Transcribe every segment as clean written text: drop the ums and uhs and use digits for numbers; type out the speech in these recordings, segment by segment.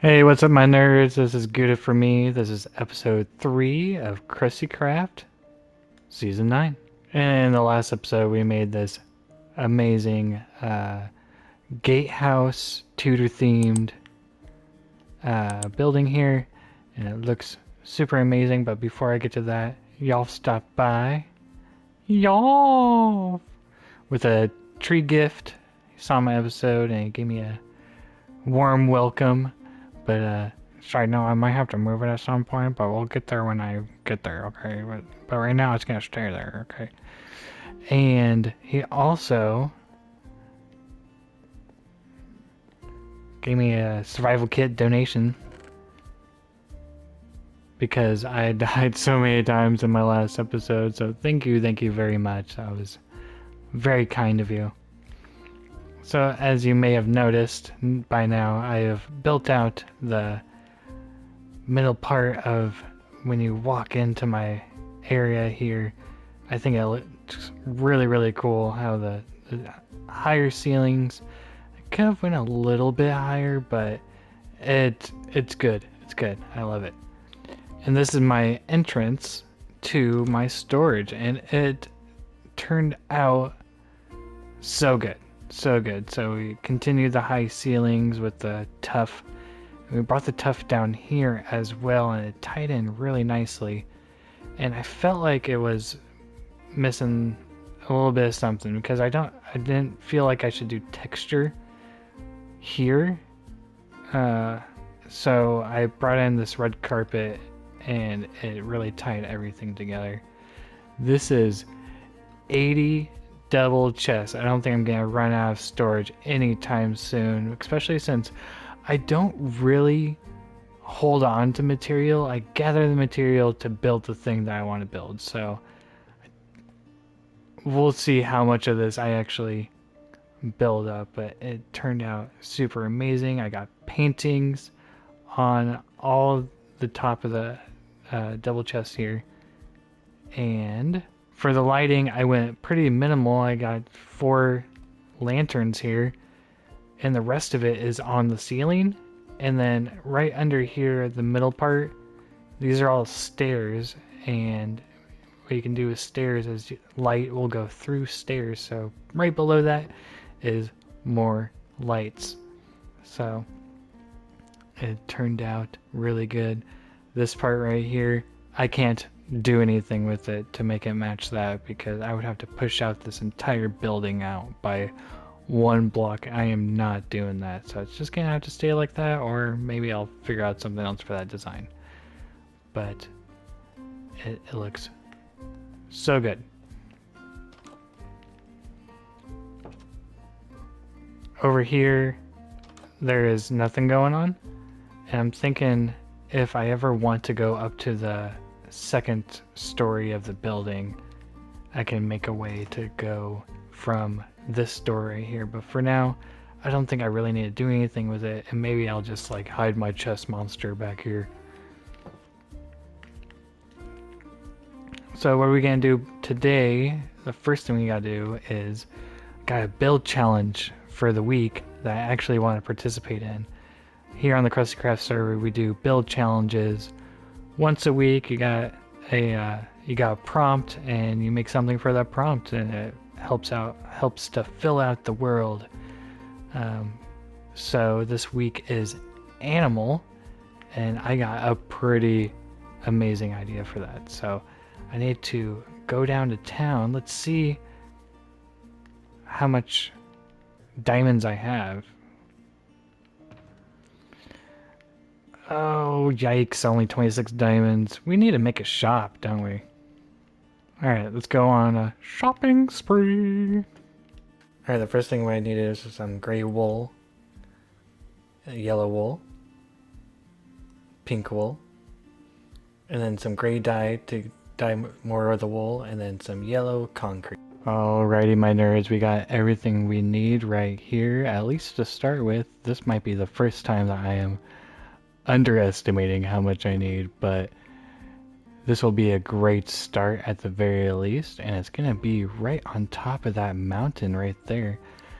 Hey, what's up, my nerds? This is Gouda for me. This is episode 3 of Krusty Craft, season 9. And in the last episode, we made this amazing gatehouse, Tudor themed building here. And it looks super amazing. But before I get to that, y'all stop by. Y'all! With a tree gift. He saw my episode and he gave me a warm welcome. But sorry, no, I might have to move it at some point, but we'll get there when I get there, okay? But right now it's gonna stay there, okay? And he also gave me a survival kit donation because I died so many times in my last episode. So thank you very much. That was very kind of you. So as you may have noticed by now, I have built out the middle part of when you walk into my area here. I think it looks really cool how the higher ceilings could have went a little bit higher, but it's good. It's good. I love it. And this is my entrance to my storage, and it turned out so good. So good. So we continued the high ceilings with the tuff. We brought the tuff down here as well, and it tied in really nicely. And I felt like it was missing a little bit of something because I didn't feel like I should do texture here. So I brought in this red carpet, and it really tied everything together. This is 80 double chests. I don't think I'm gonna run out of storage anytime soon, especially since I don't really hold on to material. I gather the material to build the thing that I want to build. So we'll see how much of this I actually build up, but it turned out super amazing. I got paintings on all the top of the double chest here. And for the lighting, I went pretty minimal. I got 4 lanterns here, and the rest of it is on the ceiling. And then right under here, the middle part, these are all stairs, and what you can do with stairs is light will go through stairs. So right below that is more lights. So it turned out really good. This part right here, I can't do anything with it to make it match that because I would have to push out this entire building out by 1 block. I am not doing that, so it's just gonna have to stay like that, or maybe I'll figure out something else for that design. But it looks so good. Over here, there is nothing going on, and I'm thinking if I ever want to go up to the second story of the building, I can make a way to go from this door right here. But for now, I don't think I really need to do anything with it, and maybe I'll just like hide my chest monster back here. So what are we gonna do today? The first thing we gotta do is got a build challenge for the week that I actually want to participate in. Here on the Krusty Craft server, we do build challenges once a week. You got a prompt, and you make something for that prompt, and it helps to fill out the world. So this week is animal, and I got a pretty amazing idea for that. So I need to go down to town. Let's see how much diamonds I have. Oh, yikes, only 26 diamonds. We need to make a shop, don't we? Alright, let's go on a shopping spree. Alright, the first thing we need is some gray wool, yellow wool, pink wool, and then some gray dye to dye more of the wool, and then some yellow concrete. Alrighty, my nerds, we got everything we need right here, at least to start with. This might be the first time that I am underestimating how much I need, but this will be a great start at the very least, and it's gonna be right on top of that mountain right there.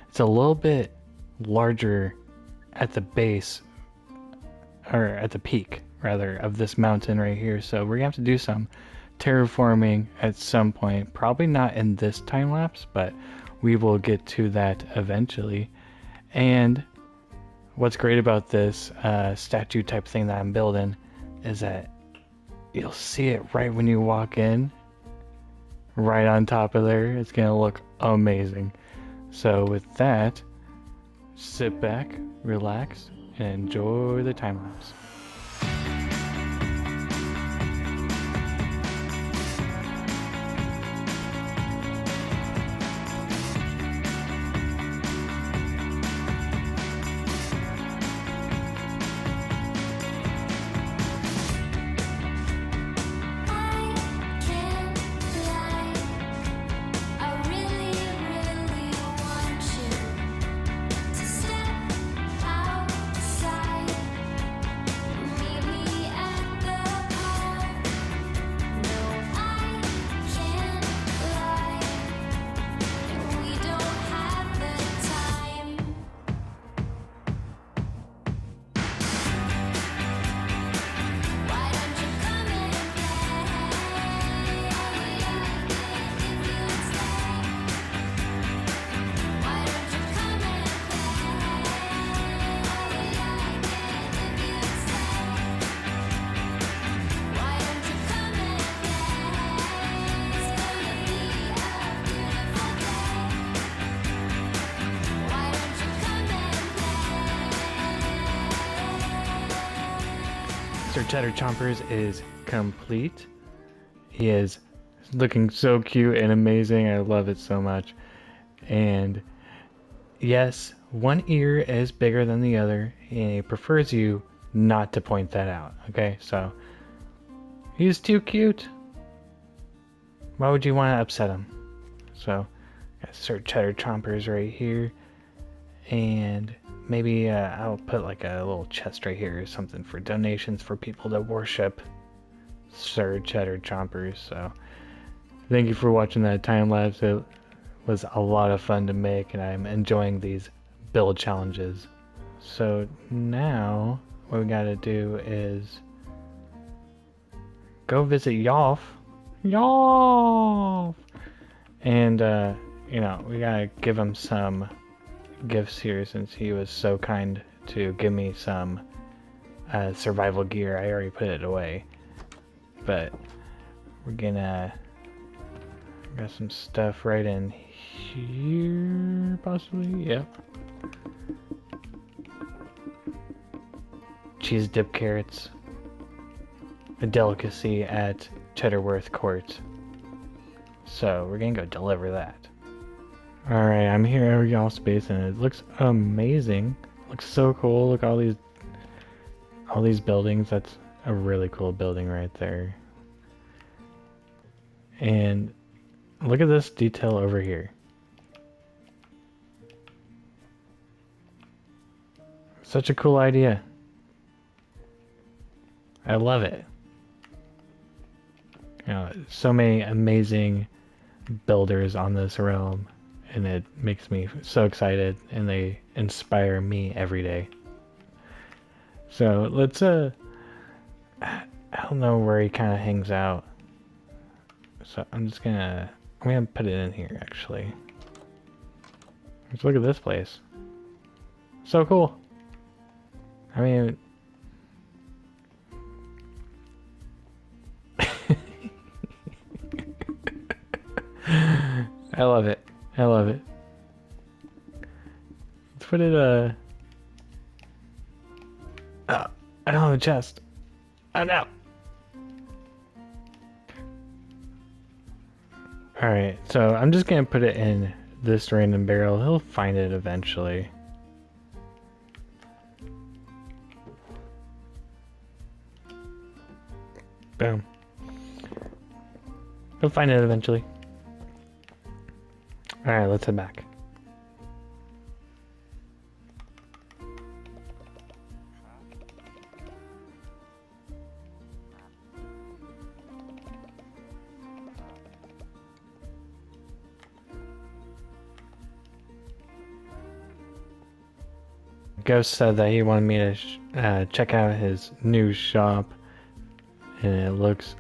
It's a little bit larger at the base or at the peak rather of this mountain right here. So we're gonna have to do some terraforming at some point. Probably not in this time lapse, but we will get to that eventually. And what's great about this statue type thing that I'm building is that you'll see it right when you walk in, right on top of there. It's gonna look amazing. So with that, sit back, relax, and enjoy the time lapse. Sir Cheddar Chompers is complete. He is looking so cute and amazing. I love it so much. And yes, one ear is bigger than the other, and he prefers you not to point that out. Okay, so he's too cute. Why would you want to upset him? So, got Sir Cheddar Chompers right here, and maybe I'll put like a little chest right here or something for donations for people that worship Sir Cheddar Chompers. So, thank you for watching that time lapse. It was a lot of fun to make, and I'm enjoying these build challenges. So now what we gotta do is go visit Yolf. Yolf! And, you know, we gotta give him some gifts here since he was so kind to give me some survival gear. I already put it away. But we're gonna got some stuff right in here, possibly. Yep. Cheese dip carrots, a delicacy at Cheddarworth Court. So we're gonna go deliver that. Alright, I'm here at y'all space and it looks amazing. Looks so cool. Look at all these buildings. That's a really cool building right there. And look at this detail over here. Such a cool idea. I love it. You know, so many amazing builders on this realm, and it makes me so excited, and they inspire me every day. So let's I don't know where he kind of hangs out, so I'm gonna put it in here actually. Let's look at this place. So cool. I mean, I love it. I love it. Let's put it, oh, I don't have a chest. Oh no! Alright, so I'm just gonna put it in this random barrel. He'll find it eventually. Boom. He'll find it eventually. Alright, let's head back. Ghost said that he wanted me to check out his new shop, and it looks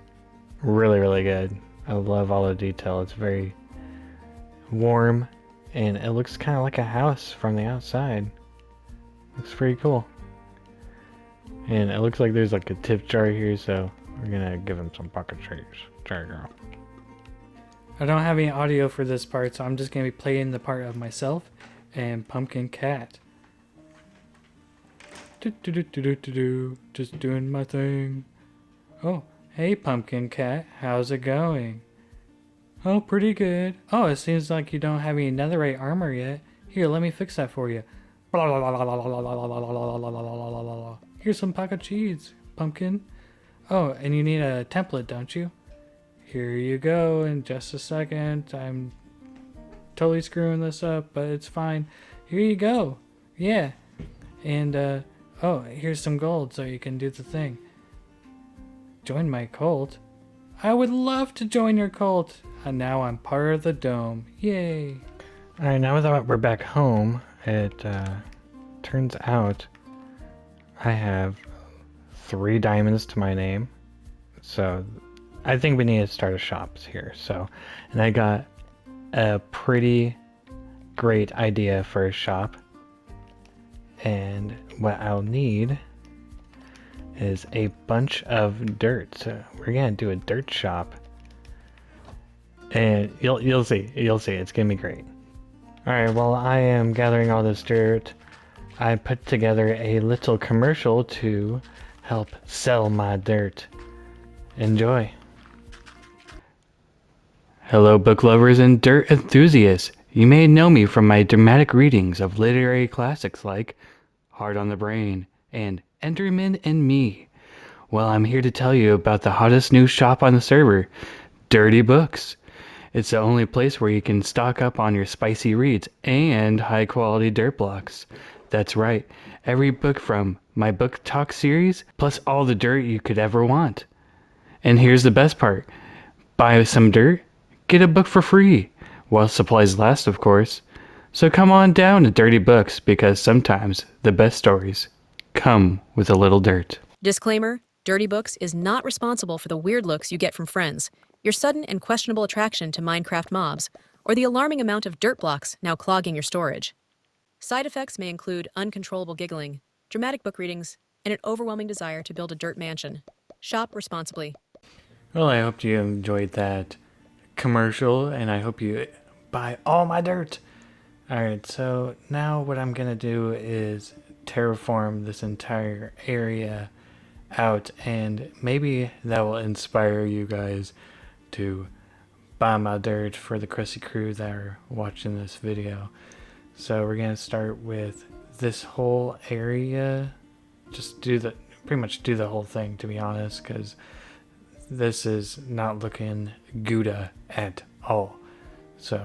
really, really good. I love all the detail. It's very warm, and it looks kind of like a house from the outside. Looks pretty cool. And it looks like there's like a tip jar here, so we're gonna give him some pocket cheese. There you go. I don't have any audio for this part, so I'm just gonna be playing the part of myself and Pumpkin Cat. Just doing my thing. Oh, hey Pumpkin Cat, how's it going? Oh, pretty good. Oh, it seems like you don't have any netherite armor yet. Here, let me fix that for you. Here's some pocket cheese, Pumpkin. Oh, and you need a template, don't you? Here you go in just a second. I'm totally screwing this up, but it's fine. Here you go. Yeah. And, oh, here's some gold so you can do the thing. Join my cult? I would love to join your cult. And now I'm part of the dome. Yay. Alright, now that we're back home, it turns out I have 3 diamonds to my name. So I think we need to start a shop here. So, and I got a pretty great idea for a shop. And what I'll need is a bunch of dirt. So we're gonna do a dirt shop. And you'll see. It's gonna be great. Alright, while I am gathering all this dirt, I put together a little commercial to help sell my dirt. Enjoy. Hello book lovers and dirt enthusiasts. You may know me from my dramatic readings of literary classics like Hard on the Brain and Enderman and Me. Well, I'm here to tell you about the hottest new shop on the server, Dirty Books. It's the only place where you can stock up on your spicy reads and high quality dirt blocks. That's right, every book from my book talk series, plus all the dirt you could ever want. And here's the best part. Buy some dirt, get a book for free. While supplies last, of course. So come on down to Dirty Books, because sometimes the best stories come with a little dirt. Disclaimer, Dirty Books is not responsible for the weird looks you get from friends, your sudden and questionable attraction to Minecraft mobs, or the alarming amount of dirt blocks now clogging your storage. Side effects may include uncontrollable giggling, dramatic book readings, and an overwhelming desire to build a dirt mansion. Shop responsibly. Well, I hope you enjoyed that commercial, and I hope you buy all my dirt. Alright, so now what I'm gonna do is terraform this entire area out, and maybe that will inspire you guys to buy my dirt for the Crusty crew that are watching this video. So we're gonna start with this whole area. Just pretty much do the whole thing, to be honest, because this is not looking Gouda at all. So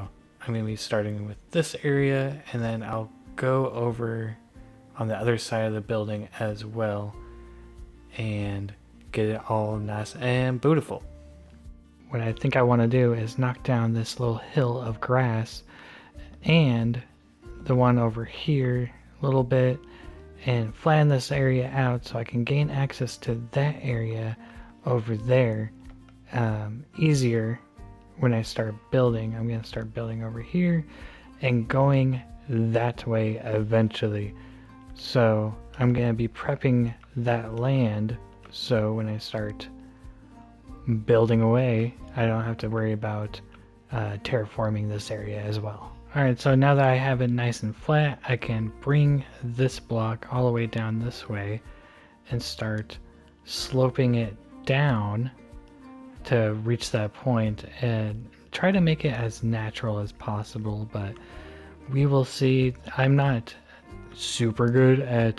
I'm going to be starting with this area, and then I'll go over on the other side of the building as well and get it all nice and beautiful. What I think I want to do is knock down this little hill of grass and the one over here a little bit and flatten this area out so I can gain access to that area over there easier when I start building. I'm going to start building over here and going that way eventually. So I'm going to be prepping that land so when I start building away, I don't have to worry about terraforming this area as well. Alright, so now that I have it nice and flat, I can bring this block all the way down this way and start sloping it down to reach that point and try to make it as natural as possible, but we will see. I'm not super good at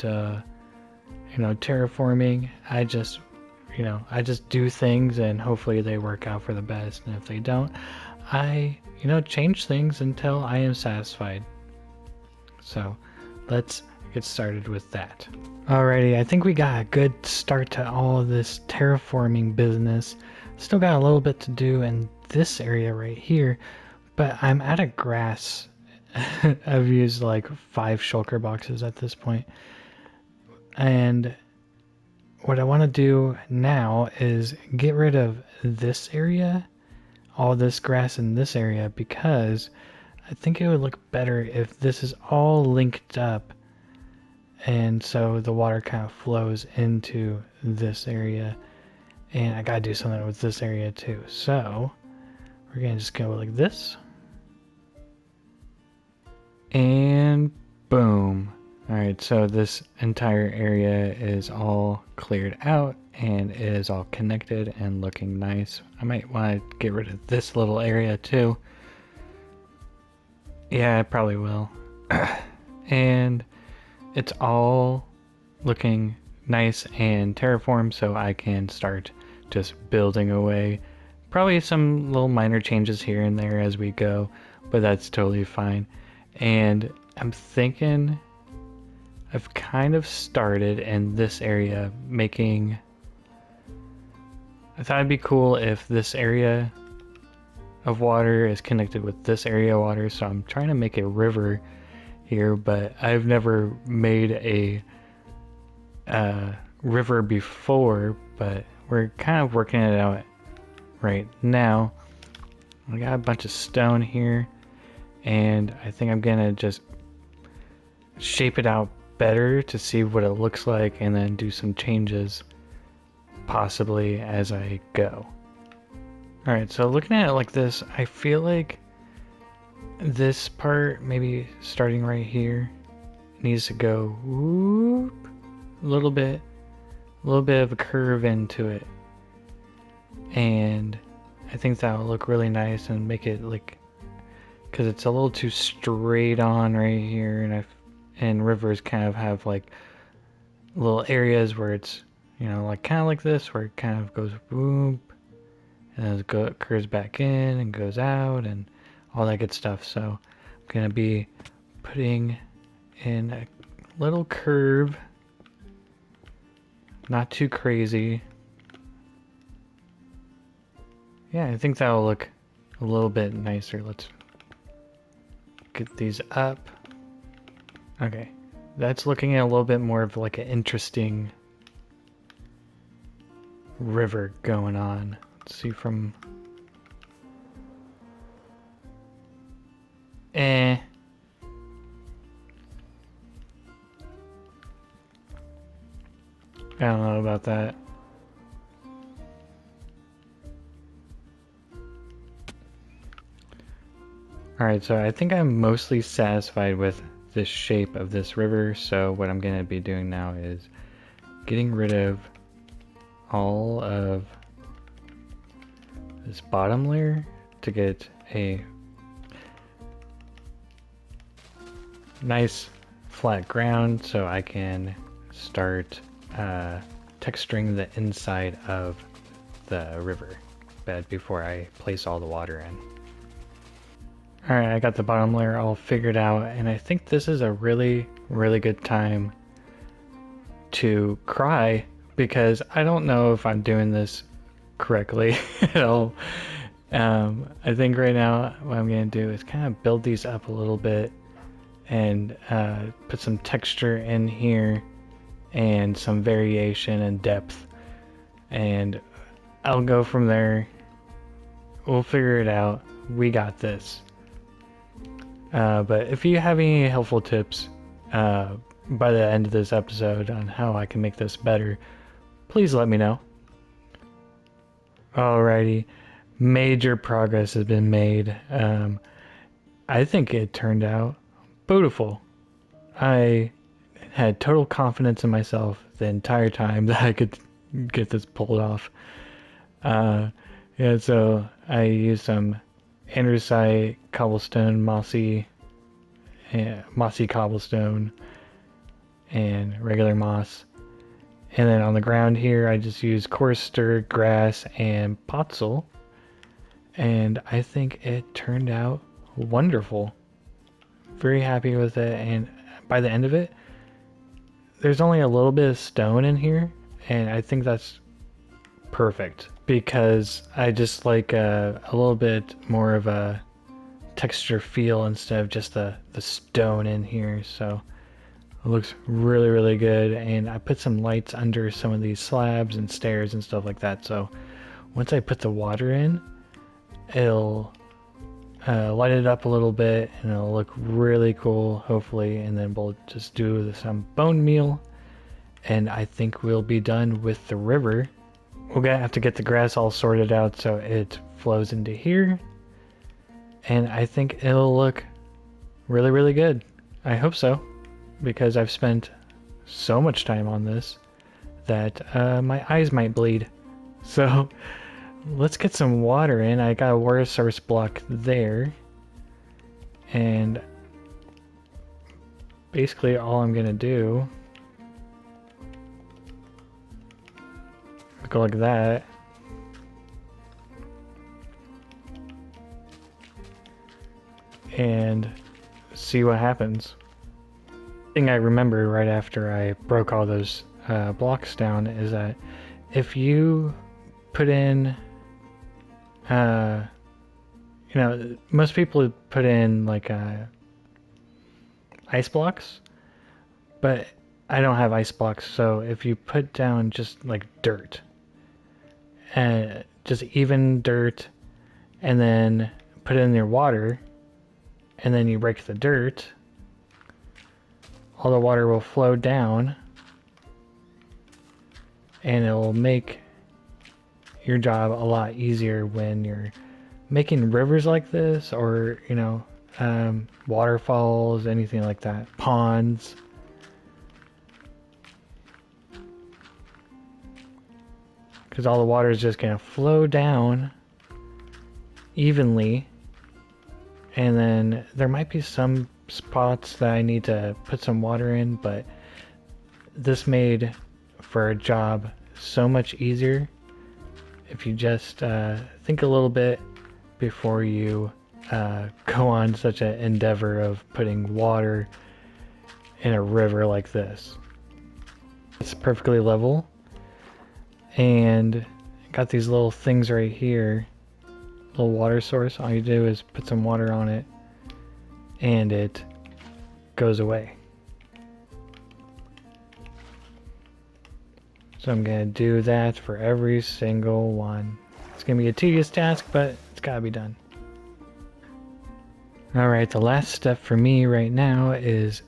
terraforming. I just do things and hopefully they work out for the best, and if they don't, I change things until I am satisfied. So let's get started with that. Alrighty, I think we got a good start to all of this terraforming business. Still got a little bit to do in this area right here, but I'm out of grass. I've used like 5 shulker boxes at this point, and what I want to do now is get rid of this area, all this grass in this area, because I think it would look better if this is all linked up and so the water kind of flows into this area. And I gotta do something with this area too. So we're gonna just go like this. And boom. Alright, so this entire area is all cleared out and it is all connected and looking nice. I might want to get rid of this little area too. Yeah, I probably will. And it's all looking nice and terraformed, so I can start just building away. Probably some little minor changes here and there as we go, but that's totally fine. And I'm thinking I've kind of started in this area making... I thought it'd be cool if this area of water is connected with this area of water, so I'm trying to make a river here, but I've never made a river before, but we're kind of working it out right now. We got a bunch of stone here, and I think I'm gonna just shape it out better to see what it looks like and then do some changes possibly as I go. Alright, so looking at it like this, I feel like this part, maybe starting right here, needs to go whoop, a little bit of a curve into it. And I think that will look really nice and make it like, because it's a little too straight on right here, and rivers kind of have like little areas where it's, you know, like kind of like this, where it kind of goes whoop, and then it curves back in and goes out and all that good stuff. So I'm gonna be putting in a little curve, not too crazy. Yeah, I think that'll look a little bit nicer. Let's get these up. Okay, that's looking at a little bit more of like an interesting river going on. Let's see from... I don't know about that. Alright, so I think I'm mostly satisfied with this shape of this river, so what I'm going to be doing now is getting rid of all of this bottom layer to get a nice flat ground so I can start texturing the inside of the river bed before I place all the water in. Alright, I got the bottom layer all figured out, and I think this is a really, really good time to cry, because I don't know if I'm doing this correctly at all. I think right now what I'm going to do is kind of build these up a little bit and put some texture in here and some variation and depth, and I'll go from there. We'll figure it out. We got this. But if you have any helpful tips by the end of this episode on how I can make this better, please let me know. Alrighty, major progress has been made. I think it turned out beautiful. I had total confidence in myself the entire time that I could get this pulled off. Yeah, so I used some andesite cobblestone, mossy cobblestone, and regular moss. And then on the ground here, I just used coarse stirred grass and potzel. And I think it turned out wonderful. Very happy with it. And by the end of it, there's only a little bit of stone in here. And I think that's perfect, because I just like a little bit more of a texture feel instead of just the stone in here. So It looks really, really good. And I put some lights under some of these slabs and stairs and stuff like that. So once I put the water in, it'll light it up a little bit and it'll look really cool, hopefully. And then we'll just do some bone meal. And I think we'll be done with the river. We're gonna have to get the grass all sorted out so it flows into here. And I think it'll look really, really good. I hope so, because I've spent so much time on this that my eyes might bleed. So let's get some water in. I got a water source block there. And basically all I'm gonna do, go like that. And see what happens. Thing I remember right after I broke all those blocks down is that if you put in, most people put in like ice blocks, but I don't have ice blocks. So if you put down just like dirt, just even dirt, and then put it in your water, and then you break the dirt, all the water will flow down and it will make your job a lot easier when you're making rivers like this, or waterfalls, anything like that, ponds. Because all the water is just going to flow down evenly. And then there might be some spots that I need to put some water in, but this made for a job so much easier if you just think a little bit before you go on such an endeavor of putting water in a river like this. It's perfectly level, and got these little things right here, little water source. All you do is put some water on it and it goes away. So I'm gonna do that for every single one. It's gonna be a tedious task, but it's gotta be done. Alright, the last step for me right now is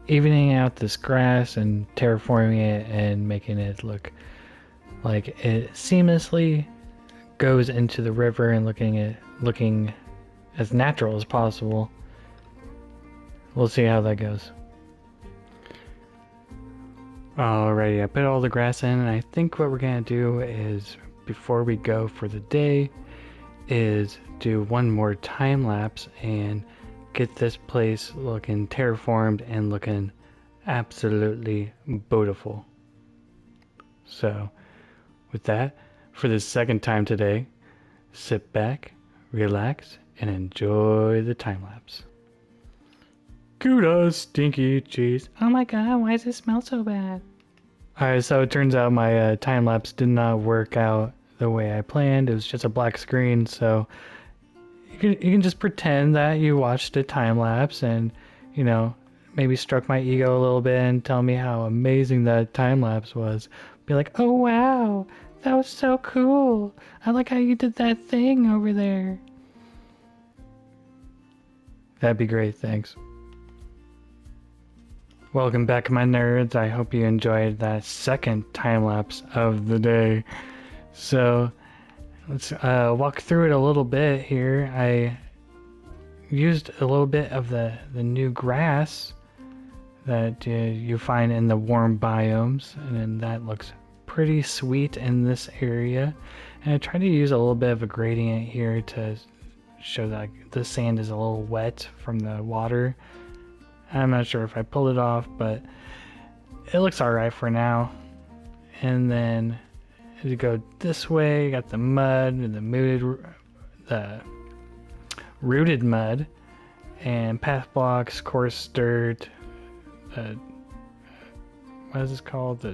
evening out this grass and terraforming it and making it look like it seamlessly goes into the river and looking as natural as possible. We'll see how that goes. Alrighty, I put all the grass in, and I think what we're gonna do is, before we go for the day, is do one more time lapse and get this place looking terraformed and looking absolutely beautiful. So with that, for the second time today, sit back, relax, and enjoy the time lapse. Gouda, stinky cheese. Oh my god, why does it smell so bad? Alright, so it turns out my time lapse did not work out the way I planned. It was just a black screen, so you can just pretend that you watched a time lapse and, maybe stroke my ego a little bit and tell me how amazing that time lapse was. Be like, oh wow, that was so cool. I like how you did that thing over there. That'd be great, thanks. Welcome back, my nerds. I hope you enjoyed that second time lapse of the day. So let's walk through it a little bit here. I used a little bit of the new grass that you find in the warm biomes, and that looks pretty sweet in this area. And I tried to use a little bit of a gradient here to show that the sand is a little wet from the water. I'm not sure if I pulled it off, but it looks alright for now. And then as you go this way, you got the mud and the rooted mud and path blocks, coarse dirt. What is this called?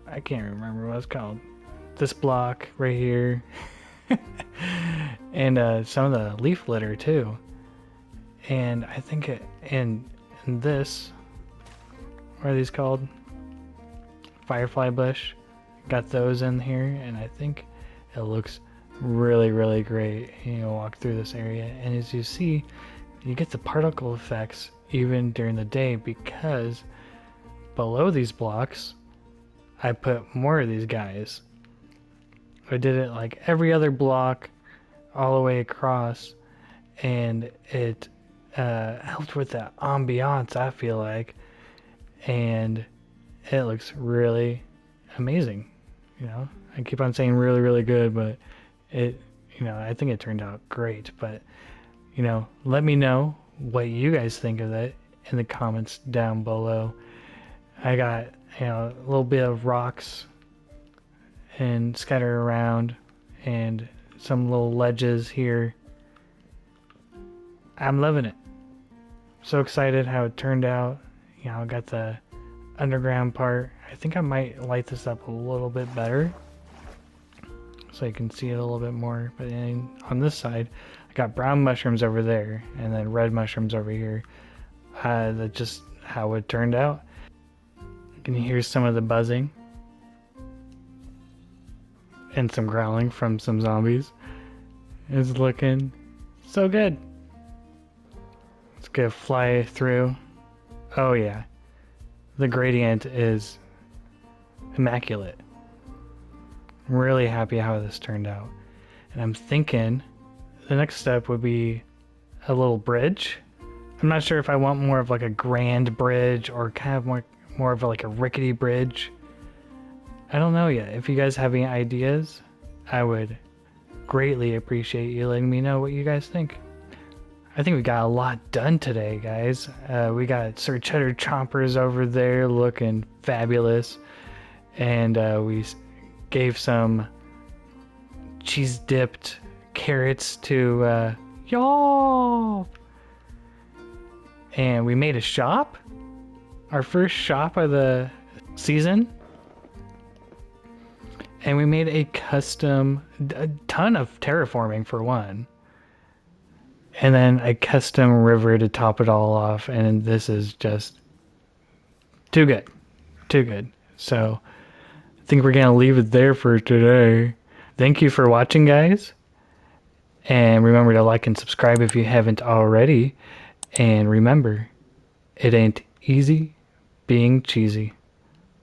I can't remember what it's called. This block right here. And some of the leaf litter too. And I think in this, what are these called? Firefly bush. Got those in here, and I think it looks really, really great. You walk through this area, and as you see, you get the particle effects even during the day, because below these blocks I put more of these guys. I did it like every other block all the way across, and it helped with the ambiance, I feel like, and it looks really amazing. I keep on saying really, really good, but it, I think it turned out great. But let me know what you guys think of it in the comments down below. I got a little bit of rocks and scattered around, and some little ledges here. I'm loving it. So excited how it turned out. I got the underground part. I think I might light this up a little bit better so you can see it a little bit more. But on this side, I got brown mushrooms over there and then red mushrooms over here. That's just how it turned out. You can hear some of the buzzing and some growling from some zombies. It's looking so good. Let's go fly through. Oh yeah, the gradient is immaculate. I'm really happy how this turned out. And I'm thinking the next step would be a little bridge. I'm not sure if I want more of like a grand bridge or kind of more of like a rickety bridge. I don't know yet. If you guys have any ideas, I would greatly appreciate you letting me know what you guys think. I think we got a lot done today, guys. We got Sir Cheddar Chompers over there looking fabulous. And we gave some cheese dipped carrots to y'all. And we made a shop. Our first shop of the season. And we made a ton of terraforming for one. And then a custom river to top it all off. And this is just too good. Too good. So I think we're going to leave it there for today. Thank you for watching, guys. And remember to like and subscribe if you haven't already. And remember, it ain't easy being cheesy.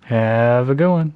Have a good one.